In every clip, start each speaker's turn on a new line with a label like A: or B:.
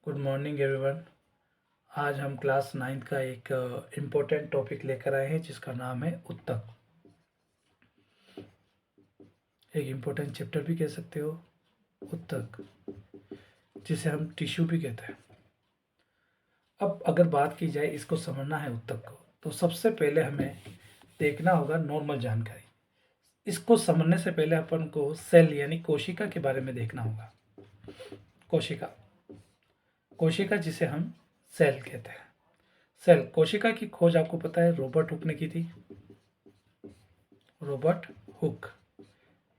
A: Good morning everyone. आज हम class 9th का एक इम्पोर्टेंट टॉपिक लेकर आए हैं जिसका नाम है उत्तक। एक इम्पोर्टेंट चैप्टर भी कह सकते हो, उत्तक, जिसे हम टिश्यू भी कहते हैं। अब अगर बात की जाए इसको समझना है उत्तक को, तो सबसे पहले हमें देखना होगा नॉर्मल जानकारी। इसको समझने से पहले अपन को सेल यानी कोशिका के बारे में देखना होगा। कोशिका, कोशिका जिसे हम सेल कहते हैं। सेल, कोशिका की खोज आपको पता है रॉबर्ट हुक ने की थी। रॉबर्ट हुक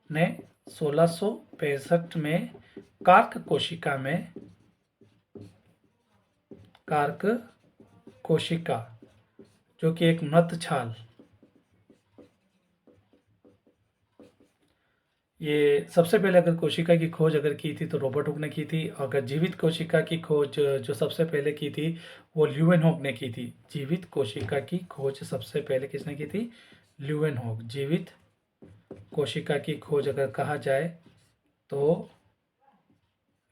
A: ने 1665 में कार्क कोशिका जो कि एक मृत छाल, ये सबसे पहले अगर कोशिका की खोज अगर की थी तो रॉबर्ट हुक ने की थी। अगर जीवित कोशिका की खोज जो सबसे पहले की थी वो ल्यूवेनहॉक ने की थी। जीवित कोशिका की खोज सबसे पहले किसने की थी? ल्यूवेनहॉक। जीवित कोशिका की खोज अगर कहा जाए तो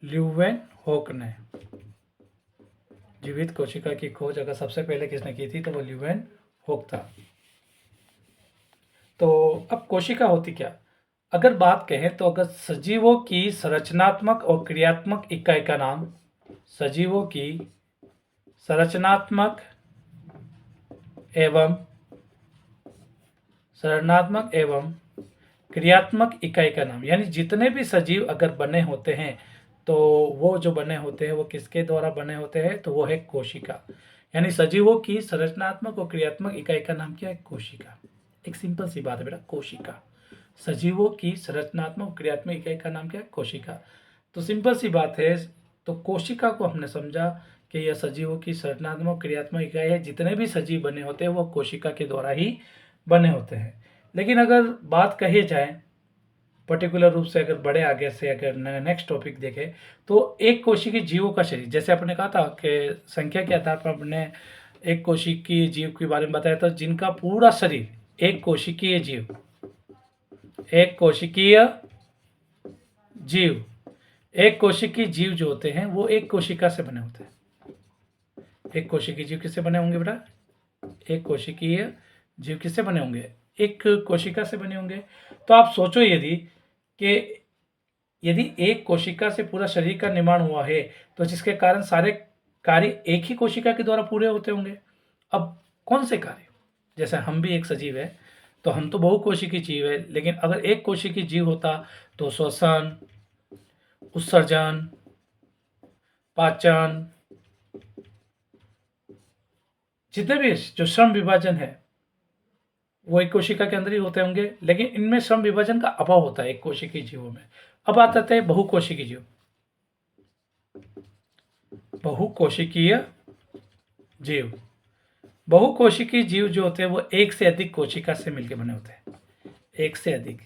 A: ल्यूवेनहॉक ने, जीवित कोशिका की खोज अगर सबसे पहले किसने की थी तो वो ल्यूवेनहॉक था। तो अब कोशिका होती क्या? अगर बात कहें तो अगर सजीवों की संरचनात्मक और क्रियात्मक इकाई का नाम, सजीवों की संरचनात्मक एवं क्रियात्मक इकाई का नाम, यानी जितने भी सजीव अगर बने होते हैं तो वो जो बने होते हैं वो किसके द्वारा बने होते हैं? तो वो है कोशिका। यानी सजीवों की संरचनात्मक और क्रियात्मक इकाई का नाम क्या है? कोशिका। एक सिंपल सी बात है बेटा, कोशिका। सजीवों की संरचनात्मक क्रियात्मक इकाई का नाम क्या है? कोशिका। तो सिंपल सी बात है। तो कोशिका को हमने समझा कि यह सजीवों की संरचनात्मक क्रियात्मक इकाई है। जितने भी सजीव बने होते हैं वो कोशिका के द्वारा ही बने होते हैं। लेकिन अगर बात कही जाए पर्टिकुलर रूप से, अगर बड़े आगे से अगर नेक्स्ट टॉपिक देखें तो एक कोशिकीय जीवों का शरीर, जैसे आपने कहा था कि संख्या के आधार पर अपने एक कोशिकीय जीव के बारे में बताया था जिनका पूरा शरीर, एक कोशिकीय जीव एक कोशिकीय जीव जो होते हैं वो एक कोशिका से बने होते हैं। एक कोशिकीय जीव किससे बने होंगे बेटा? एक कोशिकीय जीव किससे बने होंगे? एक कोशिका से बने होंगे। तो आप सोचो यदि एक कोशिका से पूरा शरीर का निर्माण हुआ है तो जिसके कारण सारे कार्य एक ही कोशिका के द्वारा पूरे होते होंगे। अब कौन से कार्य? जैसे हम भी एक सजीव है तो हम तो बहुकोशिकीय जीव है, लेकिन अगर एक कोशिकीय जीव होता तो श्वसन, उत्सर्जन, पाचन, जितने भी जो श्रम विभाजन है वो एक कोशिका के अंदर ही होते होंगे, लेकिन इनमें श्रम विभाजन का अभाव होता है एक कोशिकीय जीवों में। अब आता है बहुकोशिकीय जीव। बहुकोशिकीय जीव, बहुकोशिकीय जीव जो होते हैं वो एक से अधिक कोशिका से मिलकर बने होते हैं। एक से अधिक।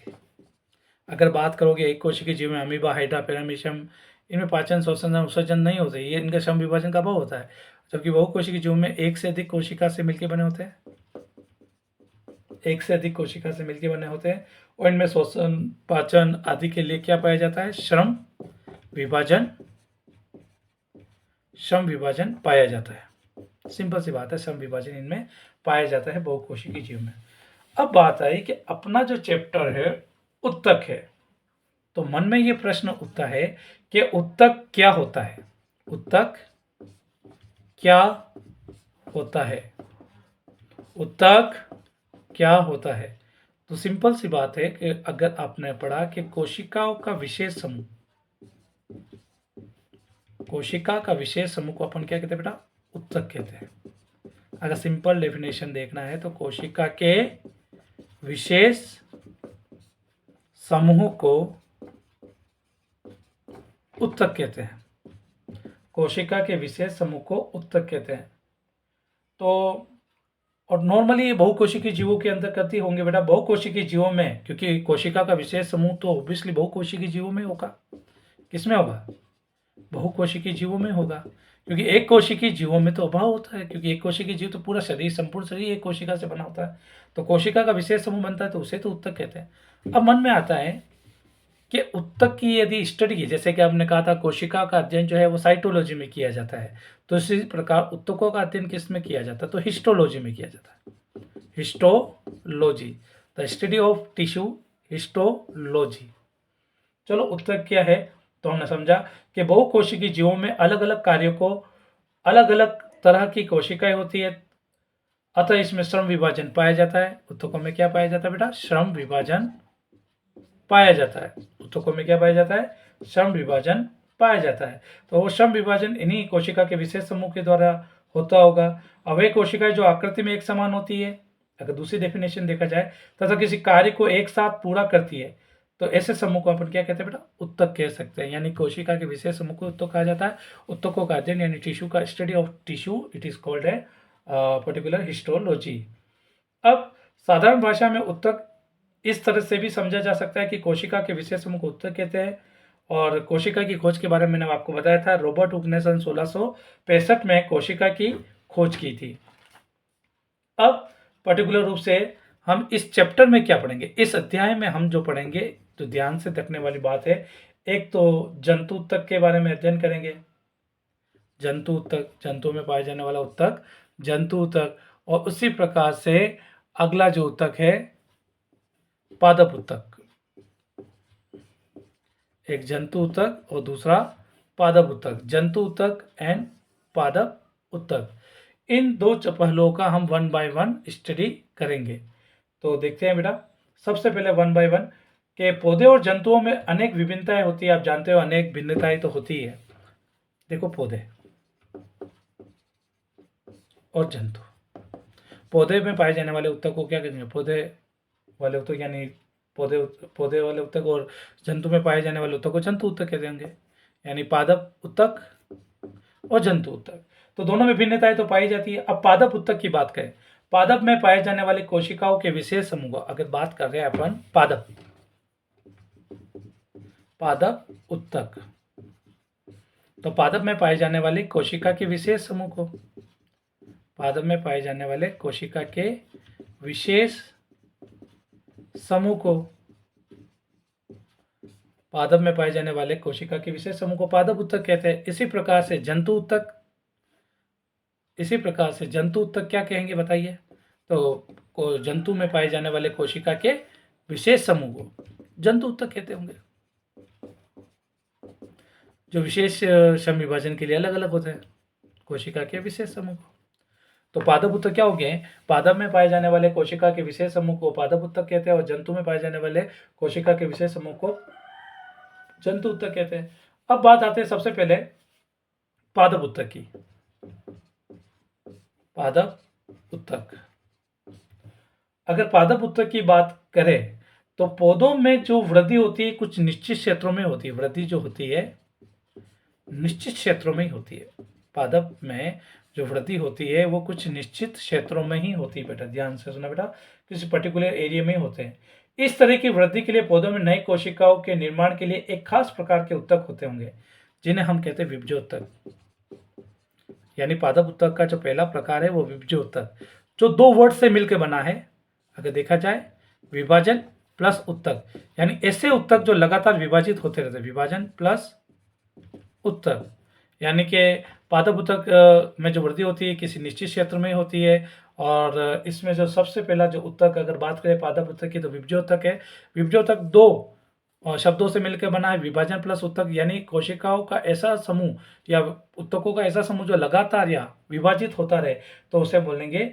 A: अगर बात करोगे एक कोशिकीय जीव में अमीबा, हाइड्रा, पैरामीशियम, इनमें पाचन, श्वसन, उत्सर्जन नहीं होते, ये इनका श्रम विभाजन का अभाव होता है। जबकि बहुकोशिकीय जीव में एक से अधिक कोशिका से मिलकर बने होते हैं, एक से अधिक कोशिका से मिलकर बने होते हैं, और इनमें श्वसन, पाचन आदि के लिए क्या पाया जाता है? श्रम विभाजन पाया जाता है। सिंपल सी बात है, श्रम विभाजन इनमें पाया जाता है बहुकोशिकीय जीव में। अब बात आई कि अपना जो चैप्टर है उत्तक है, तो मन में ये प्रश्न उठता है कि उत्तक क्या होता है? उत्तक क्या होता है? उत्तक क्या होता है? तो सिंपल सी बात है कि अगर आपने पढ़ा कि कोशिकाओं का विशेष समूह, कोशिका का विशेष समूह को अपन क्या कहते हैं बेटा? उत्तक कहते हैं। अगर सिंपल डेफिनेशन देखना है तो कोशिका के विशेष समूह को उत्तक कहते हैं। कोशिका के विशेष समूह को उत्तक कहते हैं। तो और नॉर्मली बहुकोशिकीय जीवों के अंदर करती होंगे बेटा। बहुकोशिकीय जीवों में, क्योंकि कोशिका का विशेष समूह तो ऑब्वियसली बहुकोशिकीय जीवों में होगा। किसमें होगा? बहुकोशिकीय जीवों में होगा, क्योंकि एक कोशिकीय जीवों में तो अभाव होता है, क्योंकि एक कोशिकीय जीव तो पूरा शरीर, संपूर्ण शरीर एक कोशिका से बना होता है। तो कोशिका का विशेष समूह बनता है तो उसे तो उत्तक कहते हैं। अब मन में आता है कि उत्तक की यदि स्टडी की, जैसे कि आपने कहा था कोशिका का अध्ययन जो है वो साइटोलॉजी में किया जाता है, तो इसी प्रकार उत्तकों का अध्ययन किस में किया जाता है, तो हिस्टोलॉजी में किया जाता है। Histology, the study of tissue, histology. चलो उत्तक क्या है, तो हमने समझा कि बहुकोशिकीय जीवों में अलग अलग कार्यों को अलग अलग तरह की कोशिकाएं होती है, अतः इसमें श्रम विभाजन पाया जाता है। उत्तकों में क्या पाया जाता है बेटा, श्रम विभाजन पाया जाता है। उत्तकों में क्या पाया जाता है, श्रम विभाजन पाया जाता है। तो वो श्रम विभाजन इन्हीं कोशिका के विशेष समूह के द्वारा होता होगा। अब वे कोशिकाएं जो आकृति में एक समान होती है, अगर दूसरी डेफिनेशन देखा जाए, तथा किसी कार्य को एक साथ पूरा करती है, तो ऐसे समूह को अपन क्या कहते हैं बेटा, उत्तक कह सकते हैं। यानी कोशिका के विशेष समूह को उत्तक कहा जाता है। उत्तकों का अध्ययन यानी टिश्यू का study of tissue, it is called a particular histology. अब साधारण भाषा में उत्तक इस तरह से भी समझा जा सकता है कि कोशिका के विशेष समूह को उत्तक कहते हैं। और कोशिका की खोज के बारे में मैंने आपको बताया था, रॉबर्ट हुक ने सन 1665 में कोशिका की खोज की थी। अब पर्टिकुलर रूप से हम इस चैप्टर में क्या पढ़ेंगे, इस अध्याय में हम जो पढ़ेंगे, तो ध्यान से देखने वाली बात है, एक तो जंतु उत्तक के बारे में अध्ययन करेंगे। जंतु उत्तक, जंतु में पाए जाने वाला उत्तक जंतु उत्तक, और उसी प्रकार से अगला जो उत्तक है पादप उत्तक। एक जंतु उत्तक और दूसरा पादप उत्तक, जंतु उत्तक एंड पादप उत्तक। इन दो पहलुओं का हम 1 बाय 1 स्टडी करेंगे। तो देखते हैं बेटा, सबसे पहले 1 बाय 1 के पौधे और जंतुओं में अनेक विभिन्नताएं होती है। आप जानते हो अनेक भिन्नताएं तो होती है। देखो पौधे और जंतु, पौधे में पाए जाने वाले उत्तक को क्या कहेंगे, पौधे वाले उत्तक, यानी पौधे वाले उत्तक, और जंतु में पाए जाने वाले उत्तक को जंतु उत्तक कहते होंगे, यानी पादप उत्तक और जंतु उत्तक। तो दोनों में भिन्नताएं तो पाई जाती है। अब पादप उत्तक की बात करें, पादप में पाए जाने वाले कोशिकाओं के विशेष समूह, अगर बात कर रहे हैं अपन पादप उत्तक, तो पादप में पाए जाने वाले कोशिका के विशेष समूह को, पादप में पाए जाने वाले कोशिका के विशेष समूह को, पादप में पाए जाने वाले कोशिका के विशेष समूह को पादप उत्तक कहते हैं। इसी प्रकार से जंतु उत्तक क्या कहेंगे बताइए, तो जंतु में पाए जाने वाले कोशिका के विशेष समूह को जंतु उत्तक कहते होंगे, जो विशेष श्रम विभाजन के लिए अलग अलग होते हैं, कोशिका के विशेष समूह को। तो पादप उत्तक क्या हो गए, पादप में पाए जाने वाले कोशिका के विशेष समूह को पादप उत्तक कहते हैं, और जंतु में पाए जाने वाले कोशिका के विशेष समूह को जंतु उत्तक कहते हैं। अब बात आते हैं सबसे पहले पादप उत्तक की। पादप उत्तक, अगर पादप उत्तक की बात करें तो पौधों में जो वृद्धि होती है कुछ निश्चित क्षेत्रों में होती है। वृद्धि जो होती है निश्चित क्षेत्रों में ही होती है। पादप में जो वृद्धि होती है वो कुछ निश्चित क्षेत्रों में ही होती है। बेटा ध्यान से सुना बेटा, किसी पर्टिकुलर एरिया में होते हैं। इस तरह की वृद्धि के लिए पौधों में नई कोशिकाओं के निर्माण के लिए एक खास प्रकार के उत्तक होते होंगे, जिन्हें हम कहते हैं विभजोत्तक। यानी पादप उत्तक का जो पहला प्रकार है वो विभजोत्तक, जो 2 वर्ड से मिलकर बना है। अगर देखा जाए विभाजन प्लस उत्तक, यानी ऐसे उत्तक जो लगातार विभाजित होते रहते हैं। विभाजन प्लस उत्तक, यानी कि पादप उत्तक में जो वृद्धि होती है किसी निश्चित क्षेत्र में होती है। और इसमें जो सबसे पहला जो उत्तक अगर बात करें पादप उत्तक की, तो विभजोत्तक है। विभजोत्तक 2 शब्दों से मिलकर बना है, विभाजन प्लस उत्तक, यानी कोशिकाओं का ऐसा समूह या उत्तकों का ऐसा समूह जो लगातार या विभाजित होता रहे, तो उसे बोलेंगे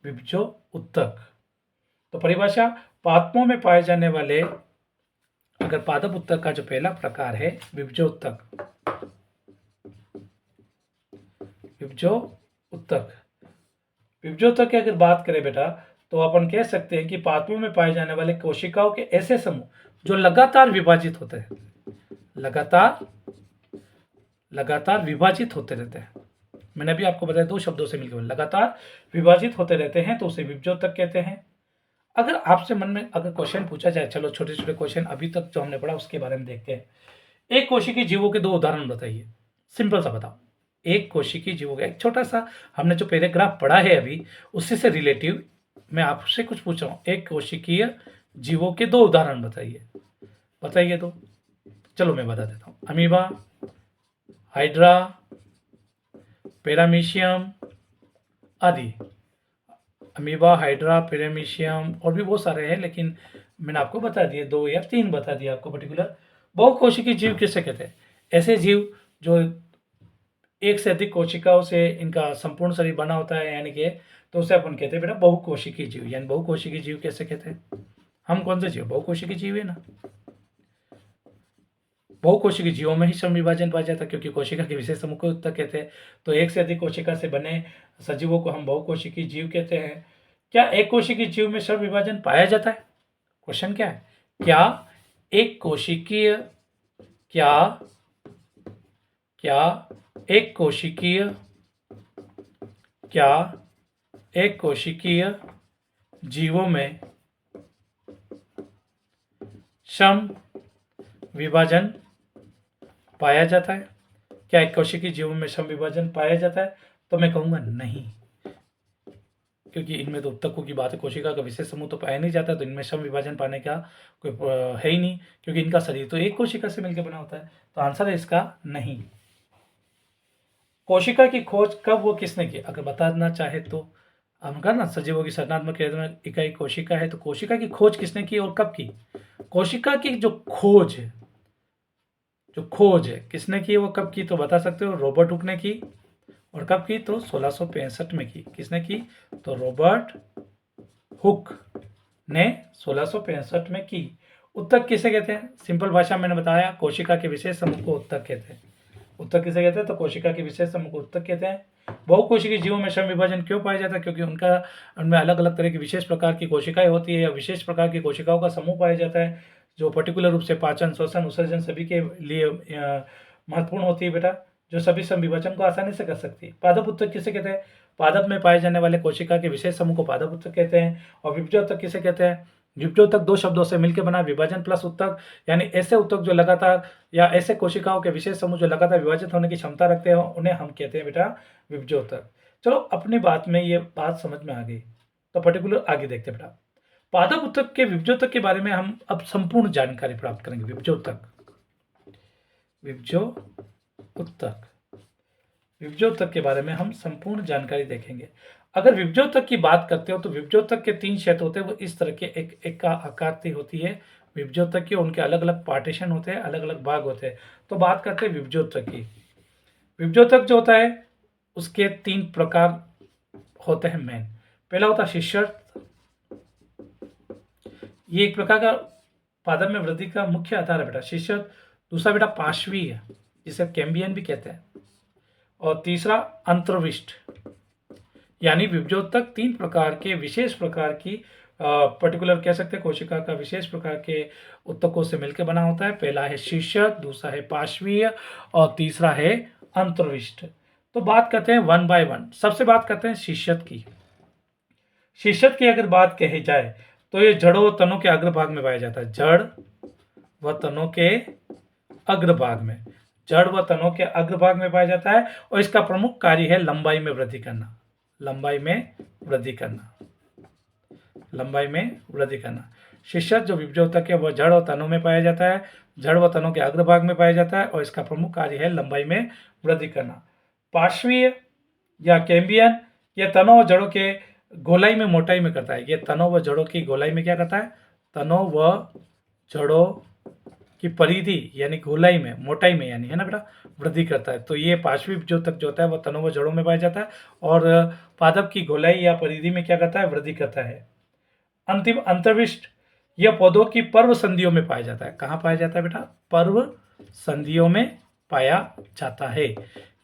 A: विभजो उत्तक। तो परिभाषा, पादपों में पाए जाने वाले, अगर पादप उत्तक का जो पहला प्रकार है विभजोत्तक, विभजोत्तक की अगर बात करें बेटा, तो अपन कह सकते हैं कि पादपों में पाए जाने वाले कोशिकाओं के ऐसे समूह जो लगातार विभाजित होते हैं, लगातार विभाजित होते रहते हैं। मैंने अभी आपको बताया 2 शब्दों से मिलकर लगातार विभाजित होते रहते हैं, तो उसे विभजोत्तक कहते हैं। अगर आपसे मन में अगर क्वेश्चन पूछा जाए, चलो छोटे छोटे क्वेश्चन अभी तक जो हमने पढ़ा उसके बारे में देखते हैं। एक कोशिकीय जीवों के 2 उदाहरण बताइए, सिंपल सा बताओ। एक कोशिकीय जीवों का एक छोटा सा, हमने जो पैराग्राफ पढ़ा है अभी उसी से रिलेटिव मैं आपसे कुछ पूछ रहा हूँ। एक कोशिकीय जीवों के 2 उदाहरण बताइए, बताइए तो। चलो मैं बता देता हूँ। अमीबा, हाइड्रा, पैरामीशियम आदि। अमीबा, हाइड्रा, पैरामीशियम और भी बहुत सारे हैं, लेकिन मैंने आपको बता दिए, 2 या 3 बता दिए आपको पर्टिकुलर। बहुकोशिकीय जीव किसे कहते हैं? ऐसे जीव जो एक से अधिक कोशिकाओं से इनका संपूर्ण शरीर बना होता है, यानी कि तो उसे अपन कहते हैं बेटा बहुकोशिकीय जीव। यानी बहुकोशिकीय जीव कैसे कहते हैं? हम कौन से जीव? बहुकोशिकीय जीव है ना। बहुकोशिकीय जीवों में ही श्रम विभाजन पाया जाता है, क्योंकि कोशिका के विशेष समूह को उत्तक कहते हैं। तो एक से अधिक कोशिका से बने सजीवों को हम बहुकोशिकीय जीव कहते हैं। क्या एक कोशिकीय जीव में श्रम विभाजन पाया जाता है? क्वेश्चन क्या है? क्या एक कोशिकीय क्या क्या एक कोशिकीय क्या एक कोशिकीय जीवों में श्रम विभाजन पाया जाता है? क्या एक कोशिकीय जीवों में श्रम विभाजन पाया जाता है? तो मैं कहूँगा नहीं, क्योंकि इनमें तो उत्तकों की बात है, कोशिका का विशेष समूह तो पाया नहीं जाता, तो इनमें श्रम विभाजन पाने का कोई है ही नहीं, क्योंकि इनका शरीर तो एक कोशिका से मिलकर बना होता है। तो आंसर है इसका नहीं। कोशिका की खोज कब व किसने की? अगर बताना चाहे तो हम कहा ना, सजीवों की संरचनात्मक इकाई कोशिका है, तो कोशिका की खोज किसने की और कब की? कोशिका की जो खोज है किसने की, वो कब की? तो बता सकते हो, रॉबर्ट हुक ने की। और कब की? तो 1665 में की। किसने की? तो रॉबर्ट हुक ने 1665 में की। उत्तक किसे कहते हैं? सिंपल भाषा में मैंने बताया, कोशिका के विशेष समूह को उत्तक कहते हैं। उत्तक किसे कहते हैं? तो कोशिका के विशेष समूह को उत्तक कहते हैं। बहुकोशिकीय जीवों में श्रम विभाजन क्यों पाया जाता है? क्योंकि उनमें अलग अलग तरह की विशेष प्रकार की कोशिकाएं होती है, या विशेष प्रकार की कोशिकाओं का समूह पाया जाता है, जो पर्टिकुलर रूप से पाचन, श्वसन, उत्सर्जन सभी के लिए महत्वपूर्ण होती है बेटा, जो सभी श्रम विभाजन को आसानी से कर सकती है। पादप उत्तक किसे कहते हैं? पादप में पाए जाने वाले कोशिका के विशेष समूह को पादप उत्तक कहते हैं। और विभजोत्तक किसे कहते हैं? विभजोत्तक 2 शब्दों से मिलकर बना, विभाजन प्लस उत्तक, यानी ऐसे उत्तक जो लगातार, या ऐसे कोशिकाओं के विशेष समूह जो लगातार विभाजित होने की क्षमता रखते हैं, उन्हें हम कहते हैं बेटा विभजोत्तक। चलो अपनी बात में ये बात समझ में आ गई, तो पर्टिकुलर आगे देखते हैं बेटा। पादप उत्तक के विभजोत्तक के बारे में हम अब संपूर्ण जानकारी प्राप्त करेंगे। विभजोत्तक के बारे में हम संपूर्ण जानकारी देखेंगे। अगर विभजोत्तक की बात करते हो, तो विभजोत्तक के 3 क्षेत्र होते हैं, वो इस तरह के एक का आकृति होती है विभजोत्तक की, उनके अलग अलग पार्टीशन होते हैं, अलग अलग भाग होते हैं। तो बात करते हैं विभजोत्तक की। विभजोत्तक जो होता है उसके 3 प्रकार होते हैं मेन। पहला होता है शिष्यर्थ, ये एक प्रकार का पादप में वृद्धि का मुख्य आधार है बेटा, शिष्यर्थ। दूसरा बेटा पार्श्वीय, जिसे कैम्बियन भी कहते हैं। और तीसरा अंतर्विष्ट, यानी विभजोत्तक 3 प्रकार के विशेष प्रकार की पर्टिकुलर कह सकते हैं कोशिका का विशेष प्रकार के उत्तकों से मिलकर बना होता है। पहला है शिष्यर्थ, दूसरा है पार्श्वीय और तीसरा है अंतर्विष्ट। तो बात करते हैं वन बाय वन। सबसे बात करते हैं शिष्यर्थ की। शिष्यर्थ की अगर बात कही जाए तो ये जड़ों व तनों के अग्रभाग में पाया जाता है। जड़ व तनों के अग्रभाग में, जड़ व तनों के अग्रभाग में पाया जाता है, और इसका प्रमुख कार्य है लंबाई में वृद्धि करना। लंबाई में वृद्धि करना। शिष्यर्थ जो विभजोत्तक है वह जड़ और तनों में पाया जाता है, जड़ व तनों के अग्रभाग में पाया जाता है, और इसका प्रमुख कार्य है लंबाई में वृद्धि करना। पार्श्वीय या कैम्बियन, यह तनों व जड़ों के गोलाई में मोटाई में करता है। ये तनों व जड़ों की गोलाई में क्या करता है? तनों व जड़ों की परिधि यानी गोलाई में, मोटाई में, यानी है ना बेटा, वृद्धि करता है। तो ये पार्श्वी विभजोत्तक जो होता है वह तनों व जड़ों में पाया जाता है, और पादप की गोलाई या परिधि में क्या करता है? वृद्धि करता है। अंतिम अंतर्विष्ट, यह पौधों की पर्व संधियों में पाया जाता है। कहाँ पाया जाता है बेटा? पर्व संधियों में पाया जाता है,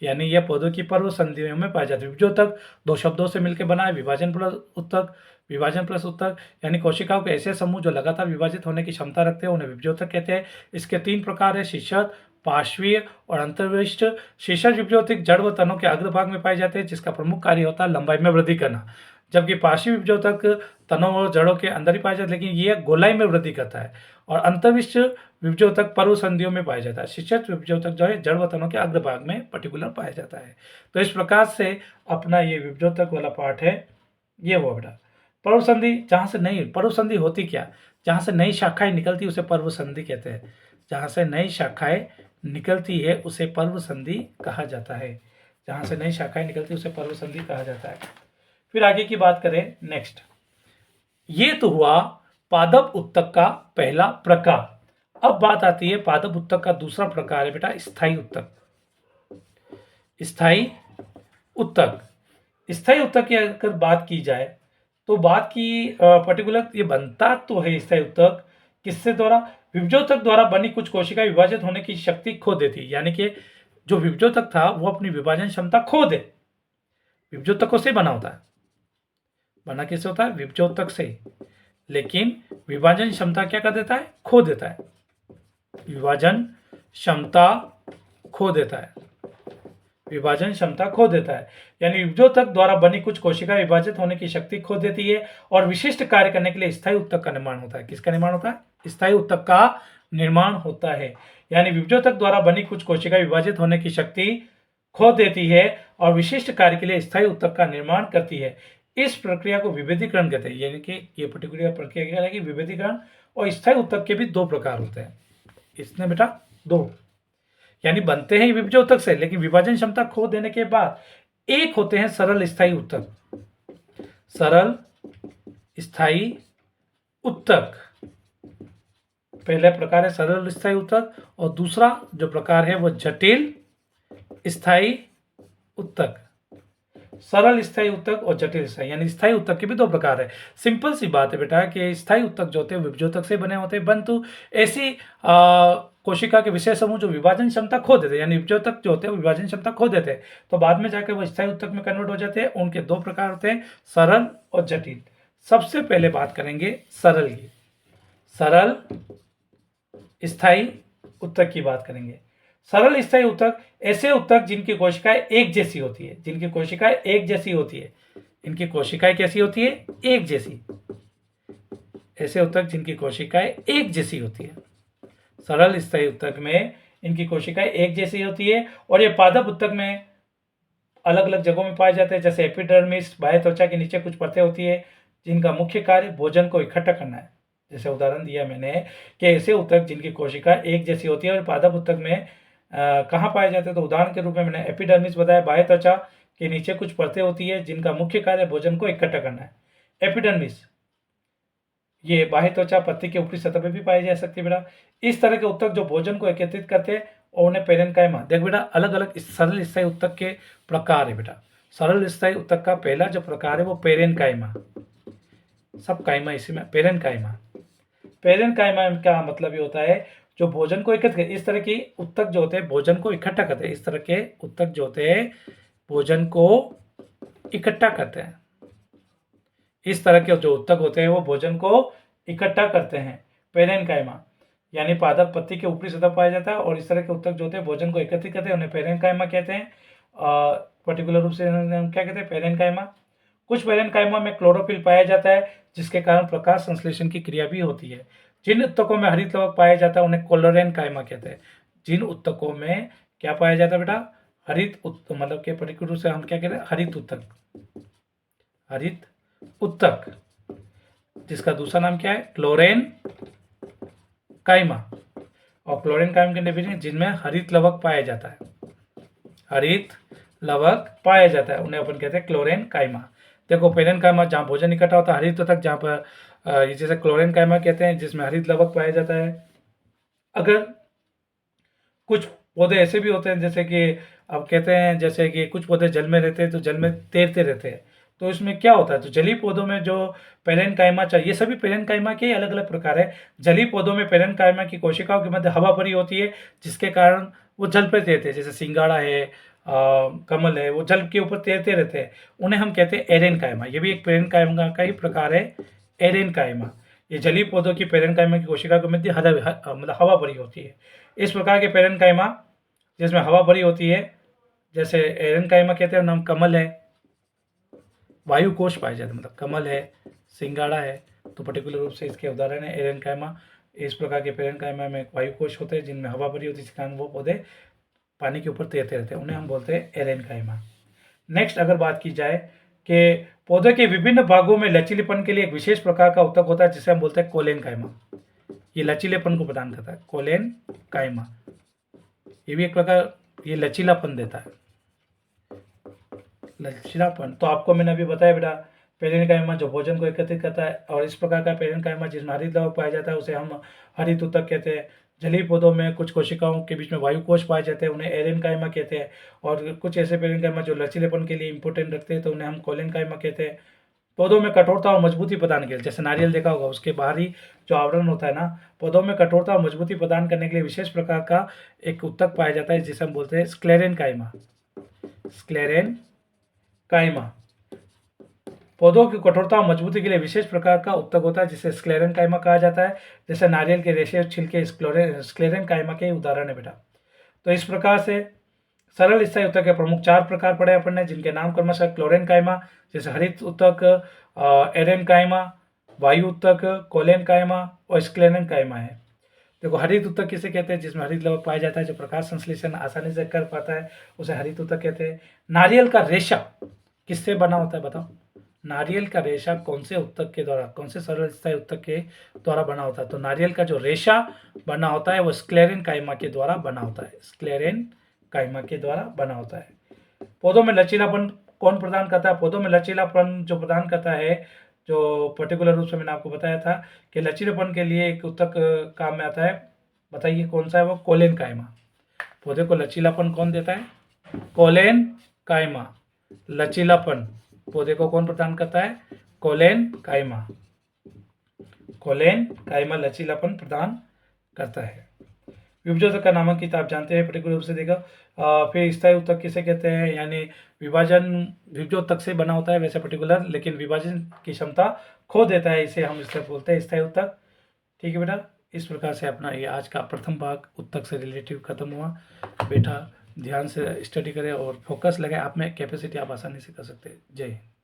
A: यानी यह पौधों की पर्व संधियों में पाया जाता है। विभजोत्तक 2 शब्दों से मिलकर बना है, विभाजन प्लस उत्तक, यानी कोशिकाओं के ऐसे समूह जो लगातार विभाजित होने की क्षमता रखते हैं, उन्हें विभजोत्तक कहते हैं। इसके 3 प्रकार है, शिष्यर्थ, पार्श्वीय और अंतर्विष्ट। शिष्यर्थ विभजोत्तक जड़ व तनों के अग्रभाग में पाए जाते हैं, जिसका प्रमुख कार्य होता है लंबाई में वृद्धि करना, जबकि पार्श्वी विभजोत्तक तनों और जड़ों के अंदर ही पाया जाता है, लेकिन यह गोलाई में वृद्धि करता है। और अंतर्विष्ट विभजोत्तक पर्व संधियों में पाया जाता है। शिष्यर्थ विभजोत्तक जो है जड़ व तनों के अग्रभाग में पर्टिकुलर पाया जाता है। तो इस प्रकार से अपना ये विभजोत्तक वाला पार्ट है, ये हुआ बेटा। पर्व संधि, जहाँ से नई पर्व संधि होती क्या? जहाँ से नई शाखाएं निकलती उसे पर्व संधि कहते हैं। जहाँ से नई शाखाएं निकलती है उसे पर्व संधि कहा जाता है। जहाँ से नई शाखाएं निकलती है उसे पर्व संधि कहा जाता है। फिर आगे की बात करें नेक्स्ट, ये तो हुआ पादप उत्तक का पहला प्रकार। अब बात आती है पादप उत्तक का दूसरा प्रकार है बेटा स्थायी उत्तक। स्थायी उत्तक, स्थायी उत्तक की अगर बात की जाए तो बात की पर्टिकुलर ये बनता तो है स्थायी उत्तक किससे द्वारा, विभजोतक द्वारा बनी कुछ कोशिका विभाजित होने की शक्ति खो देती, यानी कि जो विभजोतक था वो अपनी विभाजन क्षमता खो दे। विभजोतकों से बना होता है, बना किससे होता है, विभजोतक से, लेकिन विभाजन क्षमता क्या कर देता है, खो देता है। विभाजन क्षमता खो देता है, विभाजन क्षमता खो देता है, यानी विभजोतक द्वारा बनी कुछ कोशिका विभाजित होने की शक्ति खो देती है और विशिष्ट कार्य करने के लिए स्थायी उत्तक का निर्माण होता है। किसका निर्माण होता है, स्थायी उत्तक का निर्माण होता है। यानी विभजोतक द्वारा बनी कुछ कोशिका विभाजित होने की शक्ति खो देती है और विशिष्ट कार्य के लिए स्थायी उत्तक का निर्माण करती है। इस प्रक्रिया को विभेदीकरण कहते हैं, यानी कि ये पर्टिकुलर प्रक्रिया क्या है कि विभेदीकरण, और स्थायी उत्तक के भी दो प्रकार होते हैं। इसने बेटा दो, यानी बनते हैं विभजोतक से लेकिन विभाजन क्षमता खो देने के बाद। एक होते हैं सरल स्थायी उत्तक, सरल स्थायी उत्तक पहला प्रकार है सरल स्थायी उत्तक, और दूसरा जो प्रकार है वो जटिल स्थायी उत्तक। सरल स्थायी उत्तक और जटिल स्थायी, यानी स्थायी उत्तक के भी दो प्रकार है। सिंपल सी बात है बेटा कि स्थायी उत्तक जो होते हैं विभजोतक से बने होते हैं, परंतु ऐसी कोशिका के विशेष समूह जो विभाजन क्षमता खो देते हैं, यानी विभजोतक जो होते हैं विभाजन क्षमता खो देते हैं, तो बाद में जाकर वो स्थायी उत्तक में कन्वर्ट हो जाते हैं। उनके दो प्रकार होते हैं, सरल और जटिल। सबसे पहले बात करेंगे सरल की, सरल स्थायी उत्तक की बात करेंगे। सरल स्थायी उत्तक ऐसे उत्तक जिनकी कोशिकाएं एक जैसी होती है, जिनकी कोशिकाएं एक जैसी होती है, इनकी कोशिकाएं कैसी होती है, एक जैसी। ऐसे उत्तक जिनकी कोशिकाएं एक जैसी होती है, सरल स्थायी उत्तक में इनकी कोशिकाएं एक जैसी होती है, और ये पादप उत्तक में अलग अलग जगहों में पाए जाते हैं। जैसे एपिडर्मिस, बाह्य त्वचा के नीचे कुछ परतें होती है जिनका मुख्य कार्य भोजन को इकट्ठा करना है। जैसे उदाहरण दिया मैंने कि ऐसे उत्तक जिनकी कोशिका एक जैसी होती है और पादप उत्तक में कहाँ पाए जाते हैं, तो उदाहरण के रूप में मैंने एपिडर्मिस बताया, बाह्य त्वचा के नीचे कुछ परतें होती है जिनका मुख्य कार्य भोजन को इकट्ठा करना है। एपिडर्मिस ये बाह्य त्वचा पत्ती के ऊपरी सतह पर भी पाई जा सकती है बेटा। इस तरह के उत्तक जो भोजन को एकत्रित करते हैं और उन्हें पेरेन्काइमा, देख बेटा अलग अलग सरल स्थायी उत्तक के प्रकार है बेटा। सरल स्थायी उत्तक का पहला जो प्रकार है वो पेरेन्काइमा, सब काइमा इसी में, पेरेन्काइमा। पेरेन्काइमा का मतलब ये होता है जो भोजन को एकत्र, इस तरह की उत्तक जो होते हैं भोजन को इकट्ठा करते हैं, इस तरह के उत्तक जो होते हैं भोजन को इकट्ठा करते हैं। इस तरह के जो उत्तक होते हैं वो भोजन को इकट्ठा करते हैं, पेरेन्काइमा, यानी पादप पत्ती के ऊपरी सतह पाया जाता है, और इस तरह के उत्तक जो होते हैं भोजन को एकत्रित करते हैं उन्हें पेरेन्काइमा कहते हैं। पर्टिकुलर रूप से हम क्या कहते हैं, पेरेन्काइमा। कुछ पेरेन्काइमा में क्लोरोफिल पाया जाता है जिसके कारण प्रकाश संश्लेषण की क्रिया भी होती है। जिन उत्तकों में हरित लवक पाया जाता है उन्हें क्लोरेन्काइमा कहते हैं। जिन उत्तकों में क्या पाया जाता है बेटा, हरित मतलब के पर्टिकुलर रूप से हम क्या कहते हैं, हरित उत्तक, हरित उत्तक, जिसका दूसरा नाम क्या है, क्लोरेन काइमा। और क्लोरेन काइमा के डेफिनेशन जिनमें हरित लवक पाया जाता है, हरित लवक पाया जाता है उन्हें अपन कहते हैं क्लोरेन काइमा। देखो पेरेन्काइमा जहाँ भोजन इकट्ठा होता है, हरित उत्तक जहाँ पर जैसे क्लोरेन काइमा कहते हैं जिसमें हरित लवक पाया जाता है। अगर कुछ पौधे ऐसे भी होते हैं जैसे कि अब कहते हैं जैसे कि कुछ पौधे जल में रहते हैं तो जल में तैरते रहते हैं, तो इसमें क्या होता है, तो जलीय पौधों में जो पेरेन्काइमा चाहिए, ये सभी पेरेन्काइमा के अलग अलग प्रकार है। जलीय पौधों में पेरेन्काइमा की कोशिकाओं के मध्य हवा भरी होती है जिसके कारण वो जल पर तैरते हैं। जैसे सिंगाड़ा है, कमल है, वो जल के ऊपर तैरते रहते हैं, उन्हें हम कहते हैं एरेन्काइमा। ये भी एक पेरेन्काइमा का ही प्रकार है, एरेन्काइमा। ये जलीय पौधों की पेरेन्काइमा की कोशिका के मध्य मतलब हवा भरी होती है। इस प्रकार के पेरेन्काइमा जिसमें हवा भरी होती है जैसे एरेन्काइमा कहते हैं, नाम कमल है, वायु कोश पाए जाते हैं, मतलब कमल है, सिंगाड़ा है, तो पर्टिकुलर रूप से इसके उदाहरण है एरेन्काइमा। इस प्रकार के पेरेन्काइमा में वायु कोश होते हैं जिनमें हवा भरी होती है, जिस कारण वो पौधे पानी के ऊपर तैरते रहते हैं, उन्हें हम बोलते हैं एरेन्काइमा। नेक्स्ट अगर बात की जाए कि पौधे के विभिन्न भागों में लचीलेपन के लिए एक विशेष प्रकार का उत्तक होता है जिसे हम बोलते हैं कोलेन्काइमा। ये लचीलेपन को प्रदान करता है। कोलेन काइमा ये भी एक प्रकार ये लचीलापन देता है, लचीलापन। तो आपको मैंने अभी बताया बेटा, पेरेनकाइमा जो भोजन को एकत्रित करता है, और इस प्रकार का पेरेनकाइमा जिसमें हरित द्रव पाया जाता है उसे हम हरित ऊतक कहते हैं। जलीय पौधों में कुछ कोशिकाओं के बीच में वायु कोश पाए जाते हैं, उन्हें एरेनकाइमा कहते हैं। और कुछ ऐसे पेरेनकाइमा जो लचीलेपन के लिए इंपॉर्टेंट रखते हैं तो उन्हें हम कोलेनकाइमा कहते हैं। पौधों में कठोरता और मजबूती प्रदान के लिए, जैसे नारियल देखा होगा, उसके बाहरी जो आवरण होता है ना, पौधों में कठोरता और मजबूती प्रदान करने के लिए विशेष प्रकार का एक ऊतक पाया जाता है जिसे हम बोलते हैं स्क्लेरेनकाइमा। स्क्लेरेनकाइमा पौधों की कठोरता और मजबूती के लिए विशेष प्रकार का ऊतक होता है जिसे स्क्लेरेनकाइमा कहा जाता है। जैसे नारियल के रेशे और छिलके स्क्लेरेनकाइमा के उदाहरण है बेटा। तो इस प्रकार से सरल स्थायी ऊतक के प्रमुख 4 प्रकार पढ़े अपन ने, जिनके नाम क्रमशः क्लोरेनकाइमा जैसे हरित ऊतक, एरेनकाइमा, वायु ऊतक, कोलेनकाइमा और स्क्लेरेनकाइमा है। देखो, हरित ऊतक किसे कहते हैं? जिसमें हरित लवक पाया जाता है, जो प्रकाश संश्लेषण आसानी से कर पाता है, उसे हरित ऊतक कहते हैं। नारियल का रेशा किससे बना होता है बताओ? नारियल का रेशा कौन से ऊतक के द्वारा, कौन से सरल स्थायी ऊतक के द्वारा बना होता है? तो नारियल का जो रेशा बना होता है वो स्क्लेरेनकाइमा के द्वारा बना होता है, स्क्लेरेनकाइमा के द्वारा बना होता है। पौधों में लचीलापन कौन प्रदान करता है? पौधों में लचीलापन जो प्रदान करता है, जो पर्टिकुलर रूप से मैंने आपको बताया था कि लचीलेपन के लिए एक ऊतक काम में आता है, बताइए कौन सा है वो? कोलेनकाइमा। पौधे को लचीलापन कौन देता है? कोलेनकाइमा। लचीलापन पौधे को कौन प्रदान करता है? कोलेनकाइमा। कोलेनकाइमा लचीलापन प्रदान करता है। विभाजक का नामांकित आप जानते हैं पर्टिकुलर रूप से देखा। फिर स्थायी ऊतक किसे कहते हैं? यानी विभाजन विभाजोत्तक से बना होता है वैसे पर्टिकुलर, लेकिन विभाजन की क्षमता खो देता है, इसे हम इससे बोलते हैं स्थायी ऊतक। ठीक है बेटा, इस प्रकार से अपना ये आज का प्रथम भाग ऊतक से रिलेटिव खत्म हुआ। बेटा ध्यान से स्टडी करें और फोकस लगाए, आप में कैपेसिटी आप आसानी से कर सकते हैं। जय हिंद।